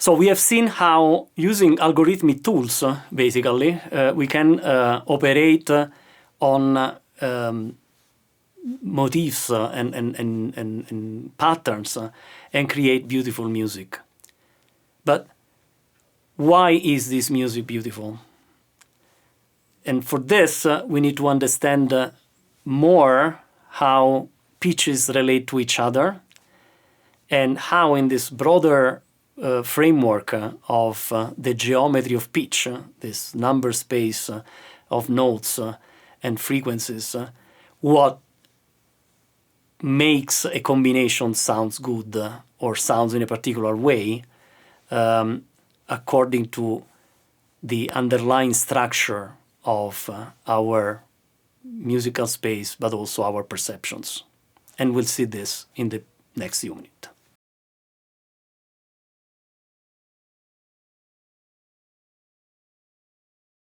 So we have seen how using algorithmic tools, basically, we can operate on motifs and patterns and create beautiful music. But why is this music beautiful? And for this, we need to understand more how pitches relate to each other, and how in this broader framework of the geometry of pitch, this number space of notes and frequencies, what makes a combination sounds good or sounds in a particular way, according to the underlying structure of our musical space, but also our perceptions. And we'll see this in the next unit.